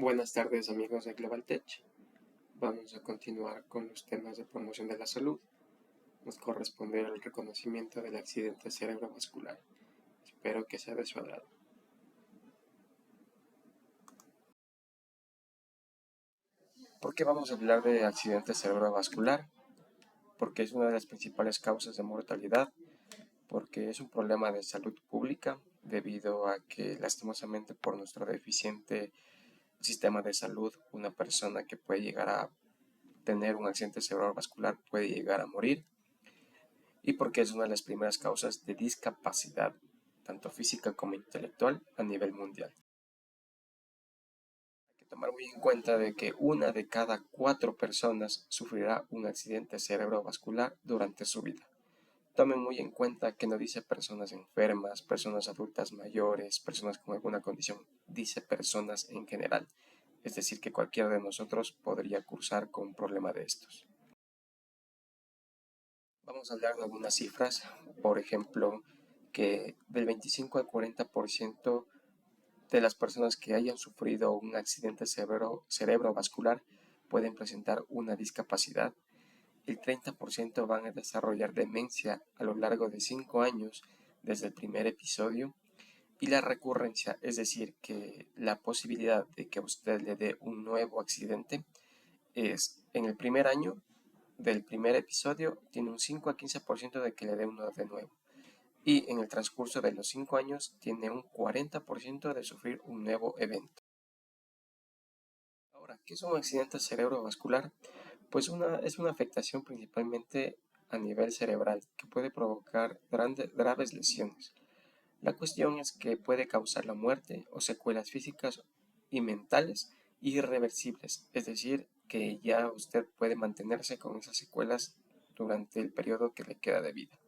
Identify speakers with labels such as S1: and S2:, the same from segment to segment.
S1: Buenas tardes amigos de Global Tech. Vamos a continuar con los temas de promoción de la salud. Nos corresponde el reconocimiento del accidente cerebrovascular. Espero que sea de su agrado. ¿Por qué vamos a hablar de accidente cerebrovascular? Porque es una de las principales causas de mortalidad, porque es un problema de salud pública debido a que lastimosamente por nuestro deficiente sistema de salud, una persona que puede llegar a tener un accidente cerebrovascular puede llegar a morir, y porque es una de las primeras causas de discapacidad, tanto física como intelectual, a nivel mundial. Hay que tomar muy en cuenta de que una de cada 4 personas sufrirá un accidente cerebrovascular durante su vida. Tomen muy en cuenta que no dice personas enfermas, personas adultas mayores, personas con alguna condición, dice personas en general. Es decir, que cualquiera de nosotros podría cursar con un problema de estos. Vamos a hablar de algunas cifras, por ejemplo, que del 25 al 40% de las personas que hayan sufrido un accidente cerebrovascular pueden presentar una discapacidad. El 30% van a desarrollar demencia a lo largo de 5 años desde el primer episodio. Y la recurrencia, es decir, que la posibilidad de que a usted le dé un nuevo accidente es en el primer año del primer episodio tiene un 5 a 15% de que le dé uno de nuevo. Y en el transcurso de los 5 años tiene un 40% de sufrir un nuevo evento. Ahora, ¿qué es un accidente cerebrovascular? Pues es una afectación principalmente a nivel cerebral que puede provocar graves lesiones. La cuestión es que puede causar la muerte o secuelas físicas y mentales irreversibles, es decir, que ya usted puede mantenerse con esas secuelas durante el periodo que le queda de vida.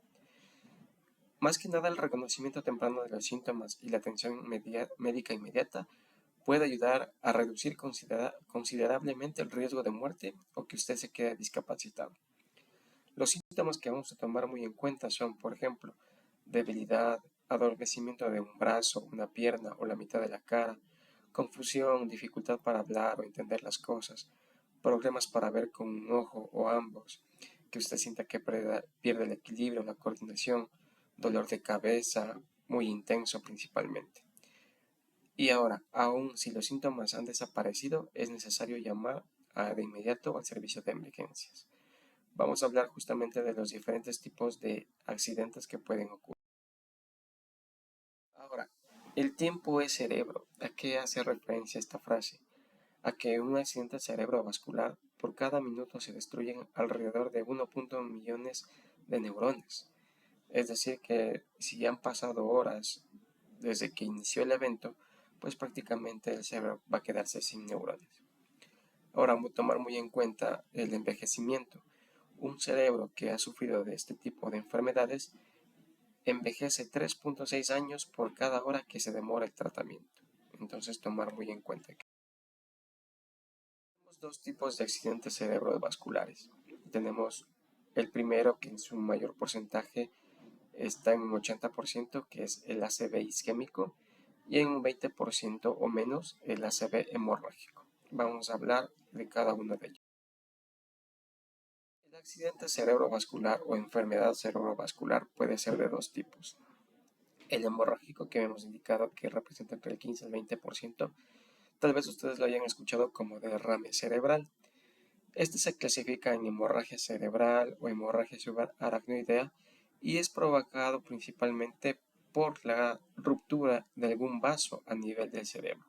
S1: Más que nada, el reconocimiento temprano de los síntomas y la atención médica inmediata puede ayudar a reducir considerablemente el riesgo de muerte o que usted se quede discapacitado. Los síntomas que vamos a tomar muy en cuenta son, por ejemplo, debilidad, adormecimiento de un brazo, una pierna o la mitad de la cara, confusión, dificultad para hablar o entender las cosas, problemas para ver con un ojo o ambos, que usted sienta que pierde el equilibrio, la coordinación, dolor de cabeza, muy intenso principalmente. Y ahora, aun si los síntomas han desaparecido, es necesario llamar de inmediato al servicio de emergencias. Vamos a hablar justamente de los diferentes tipos de accidentes que pueden ocurrir. Ahora, el tiempo es cerebro. ¿A qué hace referencia esta frase? A que en un accidente cerebrovascular, por cada minuto se destruyen alrededor de 1.1 millones de neuronas. Es decir, que si han pasado horas desde que inició el evento, pues prácticamente el cerebro va a quedarse sin neuronas. Ahora, vamos a tomar muy en cuenta el envejecimiento. Un cerebro que ha sufrido de este tipo de enfermedades envejece 3.6 años por cada hora que se demora el tratamiento. Entonces, tomar muy en cuenta que tenemos dos tipos de accidentes cerebrovasculares. Tenemos el primero, que en su mayor porcentaje está en un 80%, que es el ACV isquémico, y en un 20% o menos el ACV hemorrágico. Vamos a hablar de cada uno de ellos. El accidente cerebrovascular o enfermedad cerebrovascular puede ser de dos tipos. El hemorrágico, que hemos indicado que representa entre el 15 y el 20%, tal vez ustedes lo hayan escuchado como derrame cerebral. Este se clasifica en hemorragia cerebral o hemorragia subaracnoidea y es provocado principalmente por la ruptura de algún vaso a nivel del cerebro.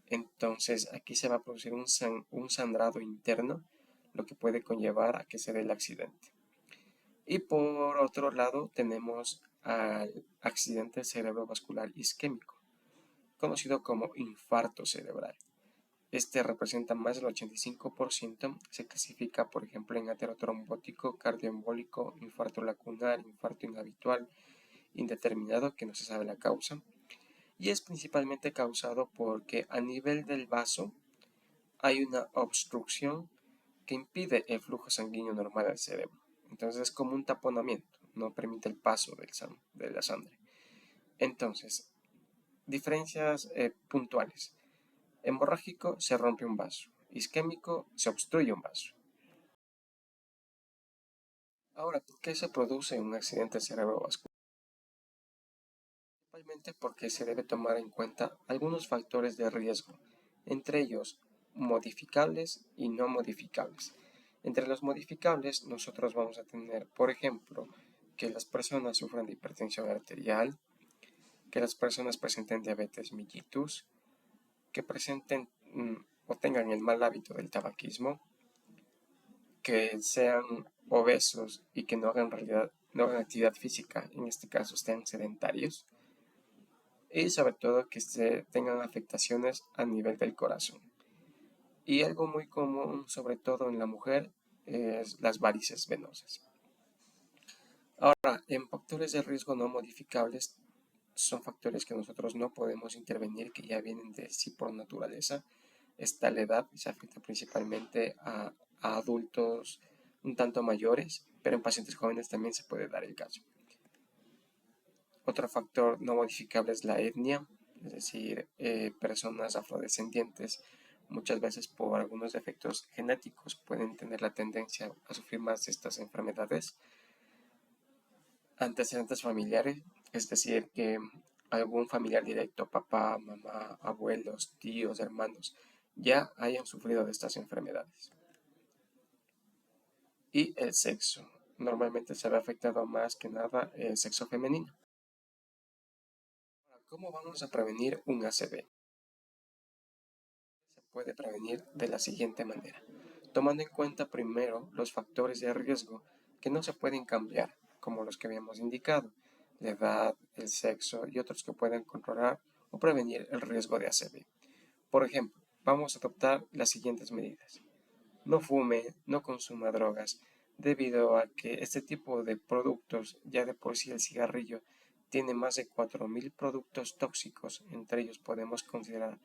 S1: Entonces aquí se va a producir un sangrado interno, lo que puede conllevar a que se dé el accidente. Y por otro lado tenemos al accidente cerebrovascular isquémico, conocido como infarto cerebral. Este representa más del 85%, se clasifica por ejemplo en aterotrombótico, cardioembólico, infarto lacunar, infarto inhabitual, indeterminado, que no se sabe la causa, y es principalmente causado porque a nivel del vaso hay una obstrucción que impide el flujo sanguíneo normal al cerebro. Entonces es como un taponamiento, no permite el paso de la sangre. Entonces, diferencias puntuales. Hemorrágico, se rompe un vaso. Isquémico, se obstruye un vaso. Ahora, ¿por qué se produce un accidente cerebrovascular? Principalmente porque se debe tomar en cuenta algunos factores de riesgo, entre ellos modificables y no modificables. Entre los modificables nosotros vamos a tener, por ejemplo, que las personas sufran de hipertensión arterial, que las personas presenten diabetes mellitus, que presenten o tengan el mal hábito del tabaquismo, que sean obesos y que no hagan actividad física, en este caso estén sedentarios, y sobre todo que tengan afectaciones a nivel del corazón. Y algo muy común, sobre todo en la mujer, es las varices venosas. Ahora, en factores de riesgo no modificables, son factores que nosotros no podemos intervenir, que ya vienen de sí por naturaleza. Está la edad, se afecta principalmente a adultos un tanto mayores, pero en pacientes jóvenes también se puede dar el caso. Otro factor no modificable es la etnia, es decir, personas afrodescendientes muchas veces por algunos defectos genéticos pueden tener la tendencia a sufrir más de estas enfermedades. Antecedentes familiares, es decir, que algún familiar directo, papá, mamá, abuelos, tíos, hermanos, ya hayan sufrido de estas enfermedades. Y el sexo. Normalmente se ve afectado más que nada el sexo femenino. ¿Cómo vamos a prevenir un ACV? Se puede prevenir de la siguiente manera, tomando en cuenta primero los factores de riesgo que no se pueden cambiar, como los que habíamos indicado, la edad, el sexo y otros que pueden controlar o prevenir el riesgo de ACV. Por ejemplo, vamos a adoptar las siguientes medidas. No fume, no consuma drogas, debido a que este tipo de productos, ya de por sí el cigarrillo, tiene más de 4.000 productos tóxicos, entre ellos podemos considerar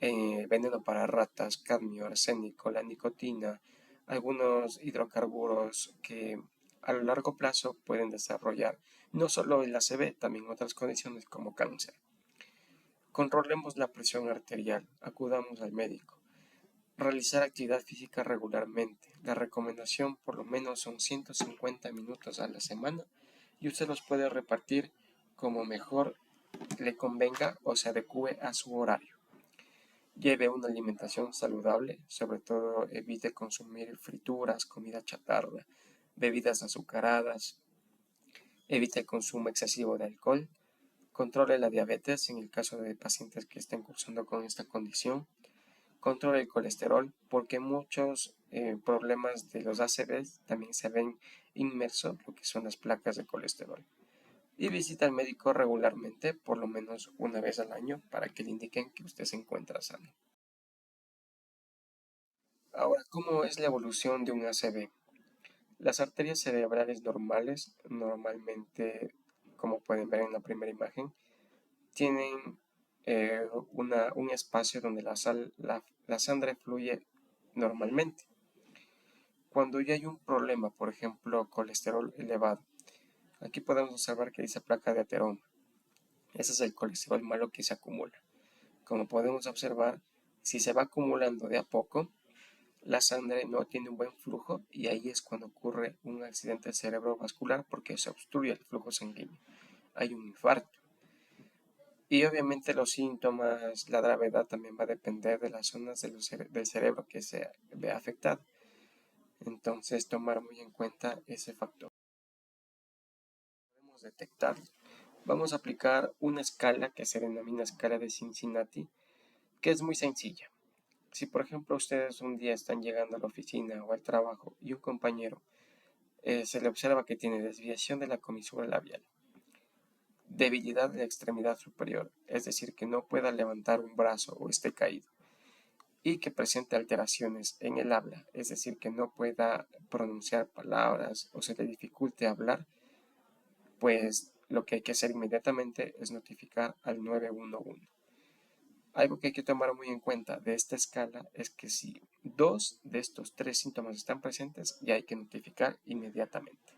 S1: veneno para ratas, cadmio, arsénico, la nicotina, algunos hidrocarburos que a lo largo plazo pueden desarrollar no solo el ACV, también otras condiciones como cáncer. Controlemos la presión arterial, acudamos al médico. Realizar actividad física regularmente. La recomendación por lo menos son 150 minutos a la semana y usted los puede repartir como mejor le convenga o se adecue a su horario. Lleve una alimentación saludable, sobre todo evite consumir frituras, comida chatarra, bebidas azucaradas, evite el consumo excesivo de alcohol, controle la diabetes en el caso de pacientes que estén cursando con esta condición, controle el colesterol, porque muchos problemas de los ACVs también se ven inmersos lo que son las placas de colesterol. Y visita al médico regularmente, por lo menos una vez al año, para que le indiquen que usted se encuentra sano. Ahora, ¿cómo es la evolución de un ACV? Las arterias cerebrales normales, normalmente, como pueden ver en la primera imagen, tienen un espacio donde la sangre fluye normalmente. Cuando ya hay un problema, por ejemplo, colesterol elevado, aquí podemos observar que dice placa de ateroma. Ese es el colesterol malo que se acumula. Como podemos observar, si se va acumulando de a poco, la sangre no tiene un buen flujo y ahí es cuando ocurre un accidente cerebrovascular porque se obstruye el flujo sanguíneo. Hay un infarto. Y obviamente los síntomas, la gravedad también va a depender de las zonas del cerebro que se ve afectado. Entonces, tomar muy en cuenta ese factor. Podemos detectarlo. Vamos a aplicar una escala que se denomina escala de Cincinnati, que es muy sencilla. Si por ejemplo ustedes un día están llegando a la oficina o al trabajo y un compañero se le observa que tiene desviación de la comisura labial, debilidad de la extremidad superior, es decir, que no pueda levantar un brazo o esté caído, y que presente alteraciones en el habla, es decir, que no pueda pronunciar palabras o se le dificulte hablar, pues lo que hay que hacer inmediatamente es notificar al 911. Algo que hay que tomar muy en cuenta de esta escala es que si dos de estos tres síntomas están presentes, ya hay que notificar inmediatamente.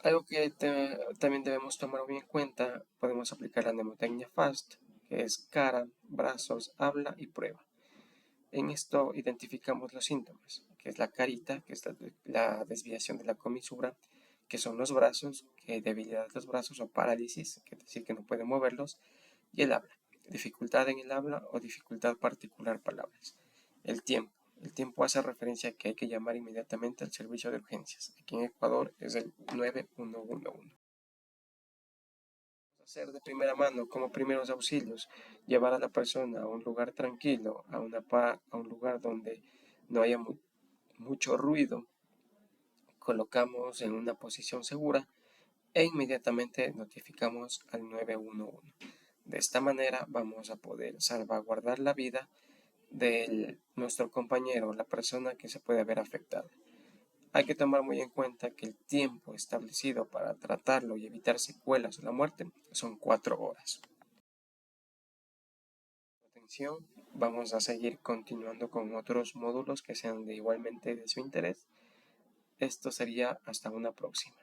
S1: Algo que también debemos tomar muy en cuenta, podemos aplicar la mnemotecnia FAST, que es cara, brazos, habla y prueba. En esto identificamos los síntomas, que es la carita, que es la desviación de la comisura, que son los brazos, que hay debilidad de los brazos o parálisis, que es decir, que no puede moverlos, y el habla, dificultad en el habla o dificultad para articular palabras. El tiempo. El tiempo hace referencia a que hay que llamar inmediatamente al servicio de urgencias. Aquí en Ecuador es el 9111. Hacer de primera mano como primeros auxilios, llevar a la persona a un lugar tranquilo, a un lugar donde no haya mucho ruido, colocamos en una posición segura e inmediatamente notificamos al 911. De esta manera vamos a poder salvaguardar la vida de nuestro compañero, la persona que se puede ver afectada. Hay que tomar muy en cuenta que el tiempo establecido para tratarlo y evitar secuelas o la muerte son 4 horas. Atención, vamos a seguir continuando con otros módulos que sean igualmente de su interés. Esto sería hasta una próxima.